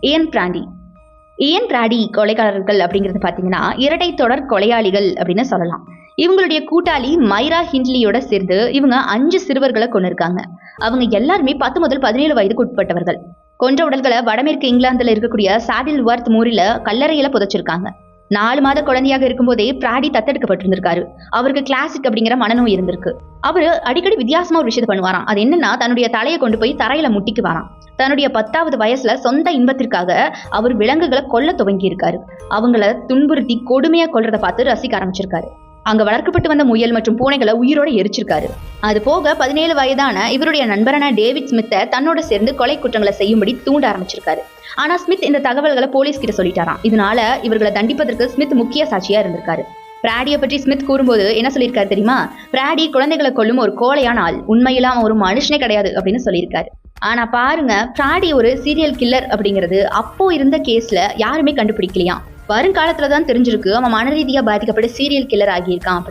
இயன் brandy. இயன் Brady கொலைகாரர்கள் அப்படிங்கிறது பார்த்தீங்கன்னா இரட்டை தொடர் கொலையாளிகள் அப்படின்னு சொல்லலாம். இவங்களுடைய கூட்டாளி மைரா ஹிண்ட்லியோட சேர்ந்து இவங்க 5 சிறுவர்களை கொண்டிருக்காங்க. அவங்க எல்லாருமே 10 முதல் 17 வயதுக்கு உட்பட்டவர்கள். கொன்ற உடல்களை வடமேற்கு இங்கிலாந்துல இருக்கக்கூடிய சாடில் வர்த் மூரில கல்லறையில புதைச்சிருக்காங்க. 4 மாத குழந்தையாக இருக்கும்போதே பிராடி தத்தெடுக்கப்பட்டிருந்திருக்காரு. அவருக்கு கிளாசிக் அப்படிங்கிற மனநோய் இருந்திருக்கு. அவரு அடிக்கடி வித்தியாசமா ஒரு விஷயத்தை பண்ணுவாராம். அது என்னன்னா, தன்னுடைய தலையை கொண்டு போய் தரையில முட்டிக்குவாராம். தன்னுடைய 10வது வயசுல சொந்த இன்பத்திற்காக அவர் விலங்குகளை கொல்ல துவங்கி இருக்காரு. அவங்கள துன்புறுத்தி கொடுமையா கொல்றதை பார்த்து ரசிக்க ஆரம்பிச்சிருக்காரு. அங்க வளர்க்கப்பட்டு வந்த முயல் மற்றும் பூனைகளை உயிரோட எரிச்சிருக்காரு. அது போக 17 வயதான இவருடைய நண்பரான டேவிட் ஸ்மித்தை தன்னோட சேர்ந்து கொலை குற்றங்களை செய்யும்படி தூண்ட ஆரம்பிச்சிருக்காரு. ஆனா ஸ்மித் இந்த தகவல்களை போலீஸ் கிட்ட சொல்லிட்டாராம். இதனால இவர்களை தண்டிப்பதற்கு ஸ்மித் முக்கிய சாட்சியா இருந்திருக்காரு. பிராடியை பற்றி ஸ்மித் கூறும்போது என்ன சொல்லியிருக்காரு தெரியுமா? பிராடி குழந்தைகளை கொல்லும் ஒரு கோழையான ஆள், உண்மையில அவன் ஒரு மனுஷனே கிடையாது அப்படின்னு சொல்லியிருக்காரு. ஆனா பாருங்க, பிராடி ஒரு சீரியல் கில்லர் அப்படிங்கிறது அப்போ இருந்த கேஸ்ல யாருமே கண்டுபிடிக்கலையாம். வருங்காலத்துல தான் தெரிஞ்சிருக்கு அவன் மனரீதியா பாதிக்கப்பட்ட சீரியல் கில்லர் ஆகியிருக்கான்.